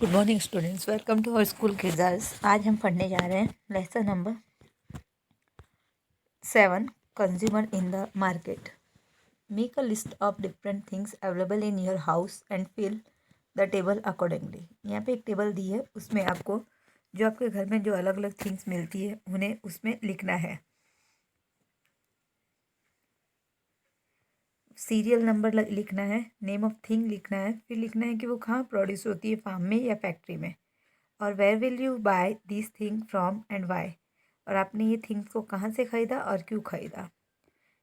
Good morning students, welcome to our school kids. आज हम पढ़ने जा रहे हैं lesson number 7, consumer in the market. Make a list of different things available in your house and fill the table accordingly. यहाँ पे एक table दी है, उसमें आपको जो आपके घर में जो अलग अलग थिंग्स मिलती है उन्हें उसमें लिखना है। सीरियल नंबर लिखना है, नेम ऑफ थिंग लिखना है, फिर लिखना है कि वो कहाँ प्रोड्यूस होती है, फार्म में या फैक्ट्री में, और where will you buy this thing from and why, और आपने ये थिंग्स को कहाँ से ख़रीदा और क्यों ख़रीदा।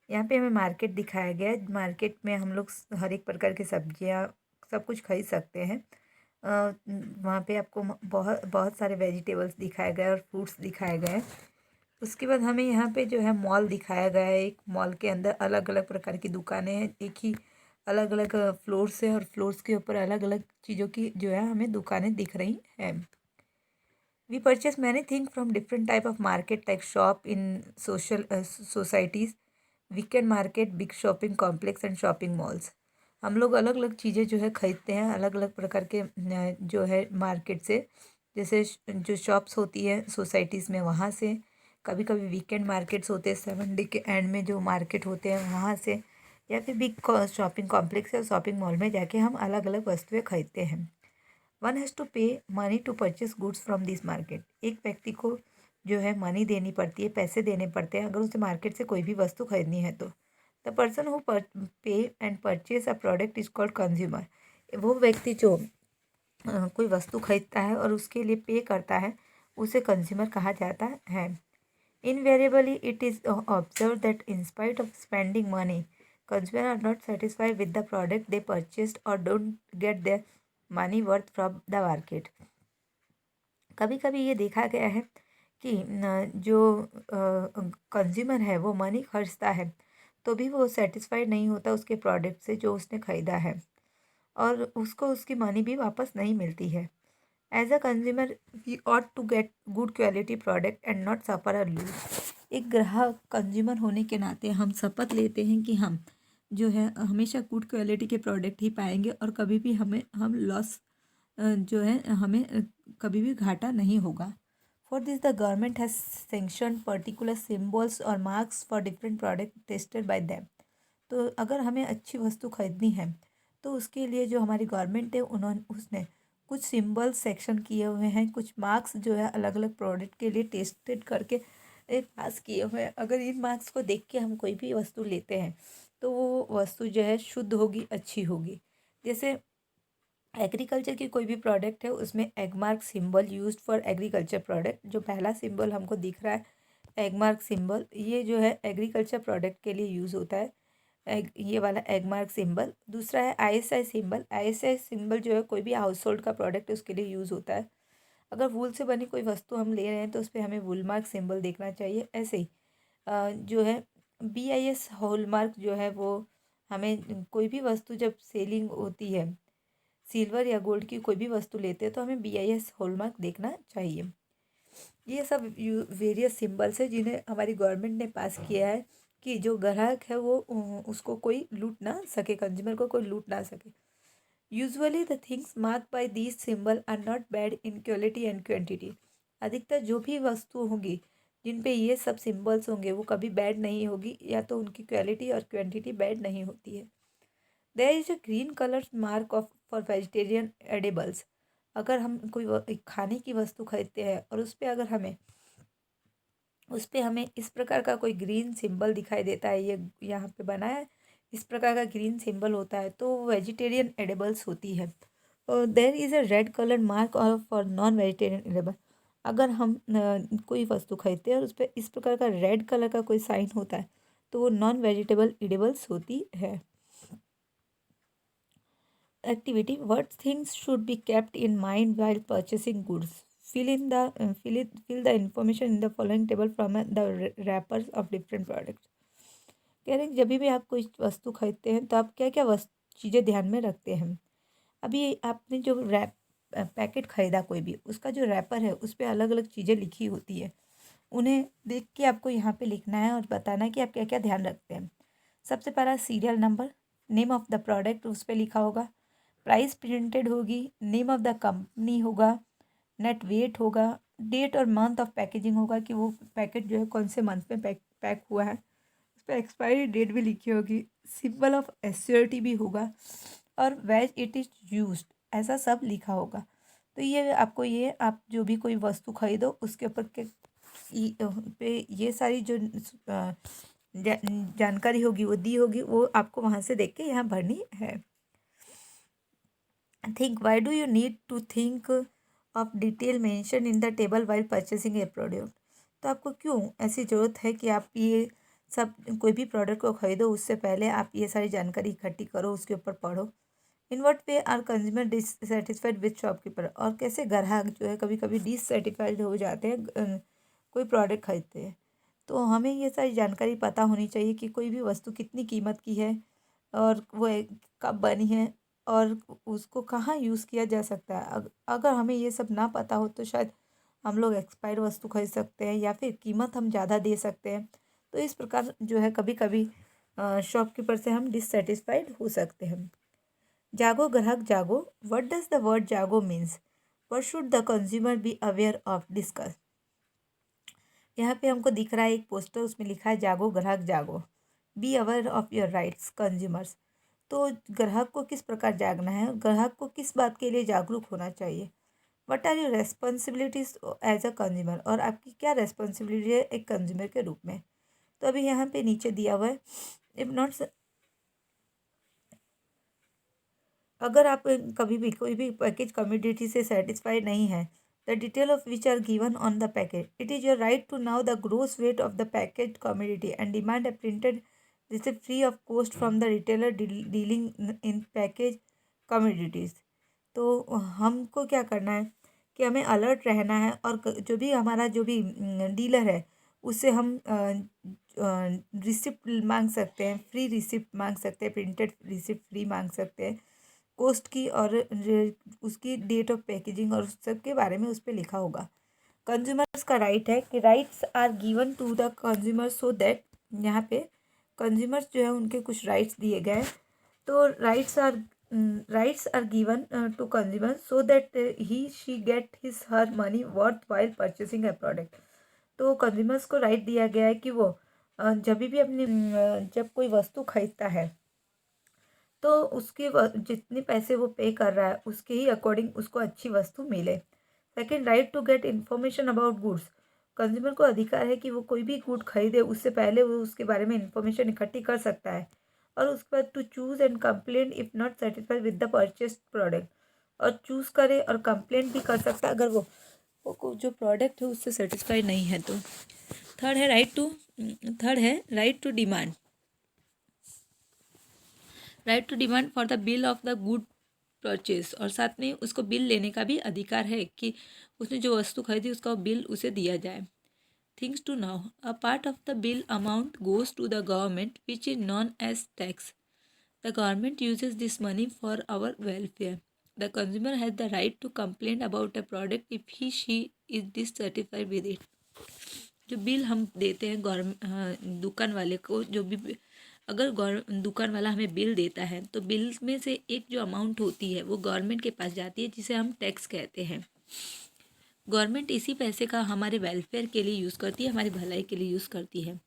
यहाँ पे हमें मार्केट दिखाया गया है। मार्केट में हम लोग हर एक प्रकार की सब्जियाँ सब कुछ खरीद सकते हैं। वहाँ पे आपको बहुत बहुत सारे वेजिटेबल्स दिखाए गए और फ्रूट्स दिखाए गए हैं। उसके बाद हमें यहाँ पे जो है मॉल दिखाया गया है। एक मॉल के अंदर अलग अलग प्रकार की दुकानें हैं, एक ही अलग अलग फ्लोर्स है और फ्लोर्स के ऊपर अलग अलग चीज़ों की जो है हमें दुकानें दिख रही हैं। We purchase many things from different type of market like shop in social societies, weekend market, big shopping complex and shopping malls। हम लोग अलग अलग चीज़ें जो है खरीदते हैं अलग अलग प्रकार के जो है मार्केट से, जैसे जो शॉप्स होती है सोसाइटीज़ में वहाँ से, कभी कभी वीकेंड मार्केट्स होते हैं, 7 डे के एंड में जो मार्केट होते हैं वहाँ से, या फिर बिग शॉपिंग कॉम्प्लेक्स या शॉपिंग मॉल में जाके हम अलग अलग वस्तुएं खरीदते हैं। One has to pay money to purchase goods from this market. एक व्यक्ति को जो है मनी देनी पड़ती है, पैसे देने पड़ते हैं अगर उसे मार्केट से कोई भी वस्तु खरीदनी है तो। द पर्सन हु पे and purchase a product is called consumer. वो व्यक्ति जो कोई वस्तु खरीदता है और उसके लिए पे करता है उसे कंज्यूमर कहा जाता है। Invariably it is observe that in spite of spending money, consumer are not satisfied with the product they purchased और don't get their money worth from the market. कभी कभी ये देखा गया है कि जो कंज्यूमर है वो मनी खर्चता है तो भी वो सेटिस्फाइड नहीं होता उसके प्रोडक्ट से जो उसने ख़रीदा है, और उसको उसकी मनी भी वापस नहीं मिलती है। As a consumer we ought to get good quality product and not suffer a loss. एक ग्राहक कंज्यूमर होने के नाते हम शपथ लेते हैं कि हम जो है हमेशा गुड क्वालिटी के प्रोडक्ट ही पाएंगे और कभी भी हम लॉस जो है हमें कभी भी घाटा नहीं होगा। For this the government has sanction particular symbols और marks for different product tested by them. तो अगर हमें अच्छी वस्तु खरीदनी है तो उसके लिए जो हमारी गवर्नमेंट है उन्होंने उसने कुछ सिंबल्स सेक्शन किए हुए हैं, कुछ मार्क्स जो है अलग अलग प्रोडक्ट के लिए टेस्टेड करके पास किए हुए हैं। अगर इन मार्क्स को देख के हम कोई भी वस्तु लेते हैं तो वो वस्तु जो है शुद्ध होगी, अच्छी होगी। जैसे एग्रीकल्चर की कोई भी प्रोडक्ट है उसमें Agmark symbol used for agriculture product, जो पहला सिंबल हमको दिख रहा है एगमार्क सिंबल, ये जो है एग्रीकल्चर प्रोडक्ट के लिए यूज़ होता है। ये वाला एगमार्क सिंबल। दूसरा है आईएसआई सिंबल। आईएसआई सिंबल जो है कोई भी हाउस होल्ड का प्रोडक्ट है उसके लिए यूज़ होता है। अगर वूल से बनी कोई वस्तु हम ले रहे हैं तो उस पर हमें वूल मार्क सिंबल देखना चाहिए। ऐसे ही जो है BIS हॉलमार्क जो है वो हमें कोई भी वस्तु जब सेलिंग होती है, सिल्वर या गोल्ड की कोई भी वस्तु लेते हैं तो हमें BIS हॉलमार्क देखना चाहिए। ये सब वेरियस सिंबल्स है जिन्हें हमारी गवर्नमेंट ने पास किया है कि जो ग्राहक है वो उसको कोई लूट ना सके, कंज्यूमर को कोई लूट ना सके। Usually the things mark by these symbol are not bad in quality and quantity. अधिकतर जो भी वस्तु होगी जिन पे ये सब सिंबल्स होंगे वो कभी बैड नहीं होगी, या तो उनकी क्वालिटी और क्वांटिटी बैड नहीं होती है। There is a green colour mark of for vegetarian edibles. अगर हम कोई एक खाने की वस्तु खरीदते हैं और उस पे हमें इस प्रकार का कोई ग्रीन सिंबल दिखाई देता है, ये यहाँ पे बना है इस प्रकार का ग्रीन सिंबल होता है, तो वेजिटेरियन एडिबल्स होती है। और there is a red colour mark of for non vegetarian edible. अगर हम कोई वस्तु खरीदते हैं और उस पर इस प्रकार का रेड कलर का कोई साइन होता है तो वो नॉन वेजिटेबल एडिबल्स होती है। Activity: what things should be kept in mind while purchasing goods? Fill the information in the following table from the wrappers of different products। कह रहे हैं जब भी आप कोई वस्तु खरीदते हैं तो आप क्या क्या चीज़ें ध्यान में रखते हैं। अभी आपने जो पैकेट खरीदा कोई भी, उसका जो रैपर है उस पर अलग अलग चीज़ें लिखी होती है, उन्हें देख के आपको यहाँ पे लिखना है और बताना है कि आप क्या क्या ध्यान रखते हैं। सबसे पहला serial number, name of the product उस पर लिखा होगा, प्राइस प्रिंटेड होगी, नेम ऑफ द कंपनी होगा, नेट वेट होगा, डेट और मंथ ऑफ पैकेजिंग होगा कि वो पैकेट जो है कौन से मंथ में पैक हुआ है, उस पर एक्सपायरी डेट भी लिखी होगी, सिंबल ऑफ एश्योरिटी भी होगा और वेज इट इज़ यूज्ड, ऐसा सब लिखा होगा। तो ये आपको, ये आप जो भी कोई वस्तु खरीदो उसके ऊपर के पे ये सारी जो जानकारी होगी वो दी होगी, वो आपको वहाँ से देख के यहाँ भरनी है। Think, why do you need to think of detail mention in the table while purchasing a product. तो आपको क्यों ऐसी ज़रूरत है कि आप ये सब कोई भी प्रोडक्ट को खरीदो उससे पहले आप ये सारी जानकारी इकट्ठी करो, उसके ऊपर पढ़ो। In what way are consumer dissatisfied with shopkeeper, और कैसे ग्राहक जो है कभी कभी डिससेटिस्फाइड हो जाते हैं कोई प्रोडक्ट खरीदते हैं। तो हमें ये सारी जानकारी पता होनी चाहिए कि कोई भी वस्तु कितनी कीमत की है और वो कब बनी है और उसको कहाँ यूज़ किया जा सकता है। अगर हमें ये सब ना पता हो तो शायद हम लोग एक्सपायर्ड वस्तु खरीद सकते हैं या फिर कीमत हम ज़्यादा दे सकते हैं। तो इस प्रकार जो है कभी कभी शॉपकीपर से हम डिससेटिस्फाइड हो सकते हैं। जागो ग्राहक जागो, व्हाट डज द वर्ड जागो means, what should the consumer be aware of, discuss. यहाँ पे हमको दिख रहा है एक पोस्टर, उसमें लिखा है जागो ग्राहक जागो, be aware of your rights consumers. तो ग्राहक को किस प्रकार जागना है, ग्राहक को किस बात के लिए जागरूक होना चाहिए। What are your responsibilities as a consumer, और आपकी क्या रेस्पॉन्सिबिलिटी है एक कंज्यूमर के रूप में। तो अभी यहाँ पे नीचे दिया हुआ है, इफ नॉट, अगर आप कभी भी कोई भी पैकेज कम्युनिटी से सेटिस्फाइड नहीं है, the detail of which are given on the package, it is your right to know the gross weight of the package commodity and demand a printed receipt free of cost from the retailer dealing in package commodities. तो हमको क्या करना है कि हमें alert रहना है, और जो भी हमारा जो भी डीलर है उससे हम रिसिप्ट मांग सकते हैं, फ्री रिसिप्ट मांग सकते हैं, प्रिंटेड रिसिप्ट फ्री मांग सकते हैं कॉस्ट की, और उसकी डेट ऑफ पैकेजिंग और उस सब के बारे में उस पर लिखा होगा। कंज्यूमर्स का राइट है कि rights are given to the consumer so that, यहाँ पे कंज्यूमर्स जो है उनके कुछ राइट्स दिए गए। तो rights are given to consumer so that he she get his her money worth while purchasing a product. तो कंज्यूमर्स को राइट दिया गया है कि वो जब भी अपनी जब कोई वस्तु खरीदता है तो उसके जितने पैसे वो पे कर रहा है उसके ही अकॉर्डिंग उसको अच्छी वस्तु मिले। Second, right to get information about goods, consumer को अधिकार है कि वो कोई भी गुड खरीदे उससे पहले वो उसके बारे में इन्फॉर्मेशन इकट्ठी कर सकता है। और उसके बाद to choose and complain if not satisfied with the purchased product, और चूज़ करे और कंप्लेंट भी कर सकता है अगर वो जो प्रोडक्ट है उससे सेटिस्फाइड नहीं है तो। थर्ड है right to demand, right to demand for the bill of the good purchase, और साथ में उसको बिल लेने का भी अधिकार है कि उसने जो वस्तु खरीदी उसका बिल उसे दिया जाए। Things to know, a part of the bill amount goes to the government which is known as tax. The government uses this money for our welfare. The consumer has the right to complain about a product if he she is dissatisfied with it. जो bill हम देते हैं government दुकान वाले को, जो भी अगर दुकान वाला हमें बिल देता है तो बिल में से एक जो अमाउंट होती है वो गवर्नमेंट के पास जाती है, जिसे हम टैक्स कहते हैं। गवर्नमेंट इसी पैसे का हमारे वेलफेयर के लिए यूज़ करती है, हमारी भलाई के लिए यूज़ करती है।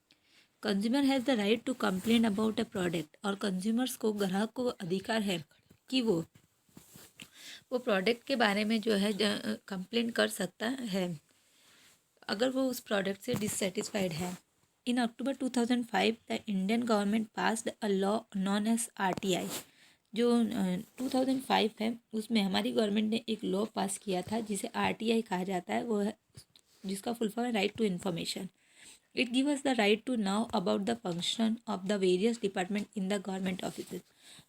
Consumer has the right to complain about a product, और कंज्यूमर्स को, ग्राहक को अधिकार है कि वो प्रोडक्ट के बारे में जो है कंप्लेन कर सकता है अगर वो उस प्रोडक्ट से डिससेटिस्फाइड है। In October 2005, the Indian government passed a law known as RTI। जो 2005 है उसमें हमारी गवर्नमेंट ने एक लॉ पास किया था जिसे RTI कहा जाता है, वो है जिसका फुल फॉर्म है right to information. It give us the right to know about the function of the various department in the government office,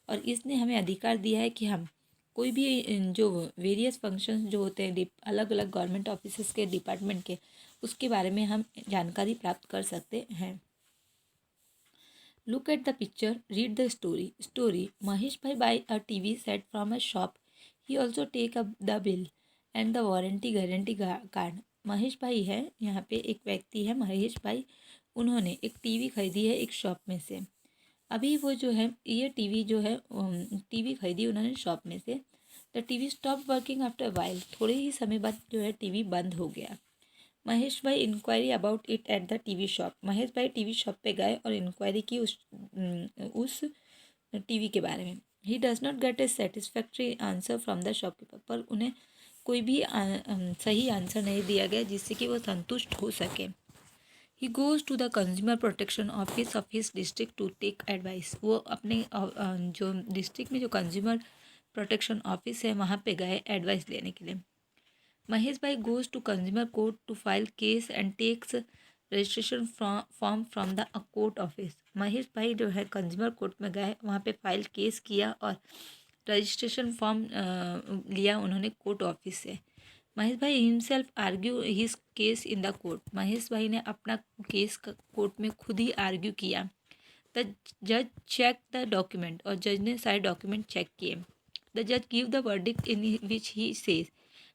और इसने हमें अधिकार दिया है कि हम कोई भी जो वेरियस फंक्शंस जो होते हैं अलग अलग गवर्नमेंट ऑफिस के डिपार्टमेंट के, उसके बारे में हम जानकारी प्राप्त कर सकते हैं। Look at the picture, read the story. Mahesh भाई buy a TV set from a shop, he also take up the bill and the warranty guarantee card. Mahesh भाई है, यहाँ पे एक व्यक्ति है महेश भाई, उन्होंने एक टीवी खरीदी है एक शॉप में से, अभी वो जो है ये टीवी जो है टीवी खरीदी उन्होंने शॉप में से। The TV stop working after while, थोड़े ही समय बाद जो है टीवी बंद हो गया। महेश भाई inquiry about it at the TV shop, Mahesh भाई टीवी शॉप पे गए और इंक्वायरी की उस टीवी के बारे में। He does not gate A satisfactory answer from the shopkeeper, पर उन्हें कोई भी सही आंसर नहीं दिया गया जिससे कि वो संतुष्ट हो सके। He goes to the consumer protection office of his district to take advice, वो अपने जो डिस्ट्रिक्ट में जो कंज्यूमर प्रोटेक्शन ऑफिस है वहाँ पे गए एडवाइस लेने के लिए। महेश भाई goes to consumer court to file case and takes registration form from the court office, Mahesh भाई जो है कंज्यूमर कोर्ट में गए, वहाँ पे फाइल केस किया और रजिस्ट्रेशन फॉर्म लिया उन्होंने कोर्ट ऑफिस से। महेश भाई himself argue his case in the court, Mahesh भाई ने अपना केस कोर्ट में खुद ही आर्ग्यू किया। द जज चेक द डॉक्यूमेंट, और जज ने सारे डॉक्यूमेंट चेक किए। द जज give the verdict in which he says,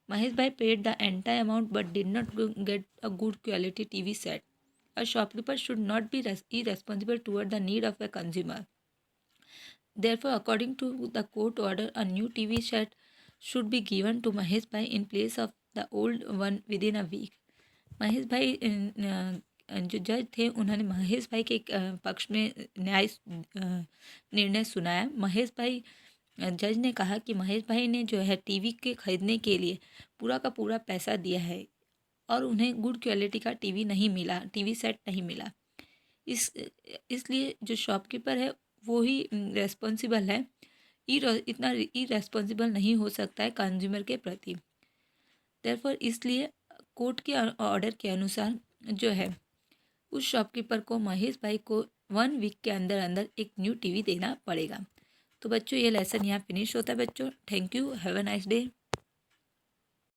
Mahesh भाई paid the entire amount but did not get a good quality TV set. A shopkeeper should not be irresponsible toward the need of a consumer. Therefore, according to the court order, a new TV set should be given to Mahesh Bhai in place of the old one within a week. Mahesh भाई जो जज थे उन्होंने महेश भाई के पक्ष में न्याय निर्णय सुनाया। महेश भाई जज ने कहा कि महेश भाई ने जो है टीवी के खरीदने के लिए पूरा का पूरा पैसा दिया है और उन्हें गुड क्वालिटी का टीवी नहीं मिला, टीवी सेट नहीं मिला। इस इसलिए जो शॉपकीपर है वो ही रेस्पॉन्सिबल है, इतना इरेस्पॉन्सिबल नहीं हो सकता है कंज्यूमर के प्रति। देयरफॉर इसलिए कोर्ट के ऑर्डर के अनुसार जो है उस शॉपकीपर को महेश भाई को 1 वीक के अंदर अंदर एक न्यू टीवी देना पड़ेगा। तो बच्चों ये लेसन यहाँ फिनिश होता है बच्चों। Thank you, have a nice day.